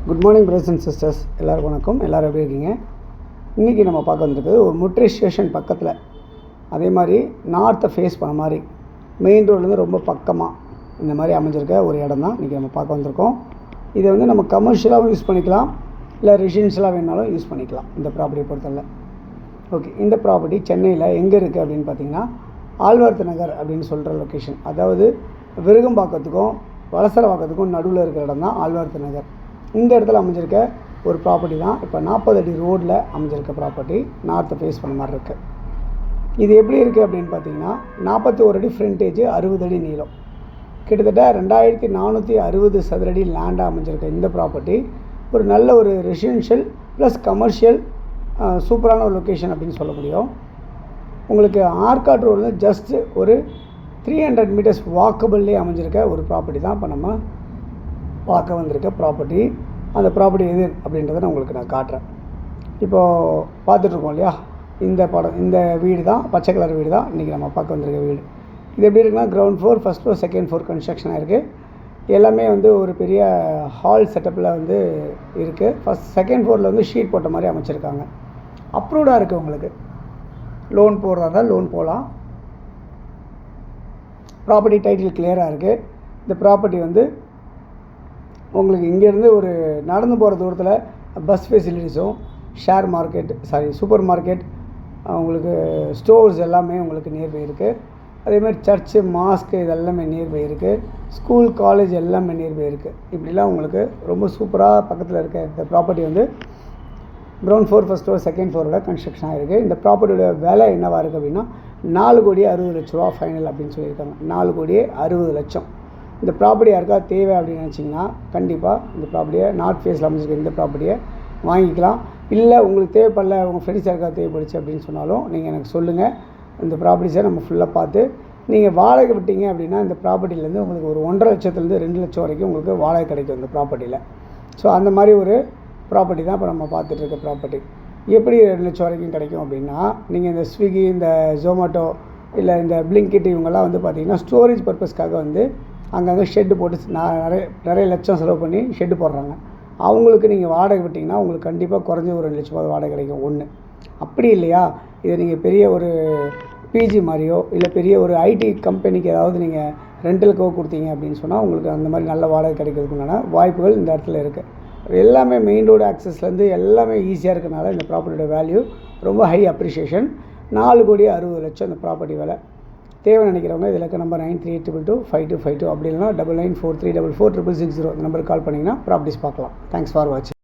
Good morning brothers and sisters, எல்லோருக்கும் வணக்கம். எல்லோரும் எப்படி இருக்கீங்க? இன்றைக்கி நம்ம பார்க்க வந்துருக்குது ஒரு முட்ரி ஸ்டேஷன் பக்கத்தில், அதே மாதிரி நார்த்தை ஃபேஸ் பண்ண மாதிரி மெயின் ரோட்லேருந்து ரொம்ப பக்கமாக இந்த மாதிரி அமைஞ்சிருக்க ஒரு இடம் தான் இன்றைக்கி நம்ம பார்க்க வந்திருக்கோம். இதை வந்து நம்ம கமர்ஷியலாகவும் யூஸ் பண்ணிக்கலாம், இல்லை ரெசிடென்ஷியலாக வேணாலும் யூஸ் பண்ணிக்கலாம் இந்த ப்ராப்பர்ட்டியை பொறுத்தவரை. ஓகே, இந்த ப்ராப்பர்ட்டி சென்னையில் எங்கே இருக்குது அப்படின்னு பார்த்தீங்கன்னா ஆழ்வார்த்து நகர் அப்படின்னு சொல்கிற லொக்கேஷன், அதாவது விருகம்பாக்கத்துக்கும் வலசரவாக்கத்துக்கும் நடுவில் இருக்கிற இடம் தான் ஆழ்வார்த்து நகர். இந்த இடத்துல அமைஞ்சிருக்க ஒரு ப்ராப்பர்ட்டி தான் இப்போ 40 அடி ரோடில் அமைஞ்சிருக்க ப்ராப்பர்ட்டி, நார்த்தை ஃபேஸ் பண்ண மாதிரி இருக்குது. இது எப்படி இருக்குது அப்படின்னு பார்த்தீங்கன்னா 41 அடி ஃப்ரண்டேஜ், 60 அடி நீளம், கிட்டத்தட்ட 2460 சதுரடி லேண்டாக அமைஞ்சிருக்க இந்த ப்ராப்பர்ட்டி ஒரு நல்ல ஒரு ரெசிடென்ஷியல் ப்ளஸ் கமர்ஷியல் சூப்பரான ஒரு லொக்கேஷன் அப்படின்னு சொல்ல முடியும். உங்களுக்கு ஆர்காட் ரோடில் ஜஸ்ட்டு ஒரு 300 மீட்டர்ஸ் வாக்கபிள்லேயே அமைஞ்சிருக்க ஒரு ப்ராப்பர்ட்டி தான் இப்போ நம்ம பார்க்க வந்திருக்க ப்ராப்பர்ட்டி. அந்த ப்ராப்பர்ட்டி எது அப்படின்றத நான் உங்களுக்கு காட்டுறேன். இப்போது பார்த்துட்ருக்கோம் இல்லையா, இந்த வீடு தான், பச்சை கலர் வீடு தான் இன்றைக்கி நம்ம பார்க்க வந்திருக்க வீடு. இது எப்படி இருக்குன்னா ground floor, first floor, second floor construction ஆகிருக்கு. எல்லாமே வந்து ஒரு பெரிய ஹால் செட்டப்பில் வந்து இருக்குது. செகண்ட் ஃப்ளோரில் வந்து ஷீட் போட்ட மாதிரி அமைச்சிருக்காங்க. அப்ரூவ்டாக இருக்குது. உங்களுக்கு லோன் போடுறதா இருந்தால் லோன் போகலாம். ப்ராப்பர்ட்டி டைட்டில் கிளியராக இருக்குது. இந்த ப்ராப்பர்ட்டி வந்து உங்களுக்கு இங்கேருந்து ஒரு நடந்து போகிற தூரத்தில் பஸ் ஃபெசிலிட்டிஸும், ஷேர் மார்க்கெட், சூப்பர் மார்க்கெட், உங்களுக்கு ஸ்டோர்ஸ் எல்லாமே உங்களுக்கு நியர்பை இருக்குது. அதேமாதிரி சர்ச்சு, மாஸ்க்கு இதெல்லாமே நியர்பை இருக்குது. ஸ்கூல், காலேஜ் எல்லாமே நியர்பை இருக்குது. இப்படிலாம் உங்களுக்கு ரொம்ப சூப்பராக பக்கத்தில் இருக்க இந்த ப்ராப்பர்ட்டி வந்து ground floor, first floor, second ஃப்ளோரோட கன்ஸ்ட்ரக்ஷன் ஆகிருக்கு. இந்த ப்ராப்பர்ட்டியோட விலை என்னவாக இருக்குது அப்படின்னா 4,60,00,000 ஃபைனல் அப்படின்னு சொல்லியிருக்காங்க. 4,60,00,000. இந்த ப்ராப்பர்ட்டி யாருக்கா தேவை அப்படின்னு நினச்சிங்கன்னா கண்டிப்பாக இந்த ப்ராப்பர்ட்டியை நார்த் ஃபேஸில் அமைஞ்சிருக்க இந்த ப்ராப்பர்ட்டியை வாங்கிக்கலாம். இல்லை உங்களுக்கு தேவைப்படல, உங்கள் ஃப்ரெண்ட்ஸ் யாருக்கா தேவைப்படுச்சு அப்படின்னு சொன்னாலும் நீங்கள் எனக்கு சொல்லுங்கள். இந்த ப்ராப்பர்ட்டிஸை நம்ம ஃபுல்லாக பார்த்து நீங்கள் வாடகை விட்டீங்க அப்படின்னா இந்த ப்ராப்பர்ட்டிலேருந்து உங்களுக்கு ஒரு 1,50,000 லட்சத்துலேருந்து 2 லட்சம் வரைக்கும் உங்களுக்கு வாடகை கிடைக்கும் இந்த ப்ராப்பர்ட்டியில். ஸோ அந்த மாதிரி ஒரு ப்ராப்பர்ட்டி தான் இப்போ நம்ம பார்த்துட்ருக்க ப்ராப்பர்ட்டி. எப்படி 2 லட்சம் வரைக்கும் கிடைக்கும் அப்படின்னா, நீங்கள் இந்த ஸ்விக்கி, இந்த ஜொமேட்டோ, இல்லை இந்த பிளிங்கிட் இவங்கெல்லாம் வந்து பார்த்திங்கன்னா ஸ்டோரேஜ் பர்பஸ்க்காக வந்து அங்கங்கே ஷெட்டு போட்டு நிறைய லட்சம் செலவு பண்ணி ஷெட்டு போடுறாங்க. அவங்களுக்கு நீங்கள் வாடகை விட்டிங்கன்னா உங்களுக்கு கண்டிப்பாக குறைஞ்ச ஒரு 2 லட்சம் வாடகை கிடைக்கும். ஒன்று அப்படி இல்லையா, இதை நீங்கள் பெரிய ஒரு பிஜி மாதிரியோ இல்லை பெரிய ஒரு ஐடி கம்பெனிக்கு ஏதாவது நீங்கள் ரெண்டலுக்கோ கொடுத்தீங்க அப்படின்னு சொன்னால் உங்களுக்கு அந்த மாதிரி நல்ல வாடகை கிடைக்கிறதுக்குண்டான வாய்ப்புகள் இந்த இடத்துல இருக்குது. எல்லாமே மெயின் ரோடு ஆக்சஸ்லேருந்து எல்லாமே ஈஸியாக இருக்கிறனால இந்த ப்ராப்பர்ட்டியோட வேல்யூ ரொம்ப ஹை அப்ரிஷியேஷன். 4,60,00,000 இந்த ப்ராப்பர்ட்டி விலை. தேவை நினைக்கிறவங்க இதில் இருக்க நம்பர் 9382252252 அப்படி இல்லைனா 9943444660 இந்த நம்பருக்கு கால் பண்ணிங்கன்னா ப்ராப்பர்ட்டிஸ் பார்க்கலாம். தேங்க்ஸ் ஃபார் வாட்சிங்.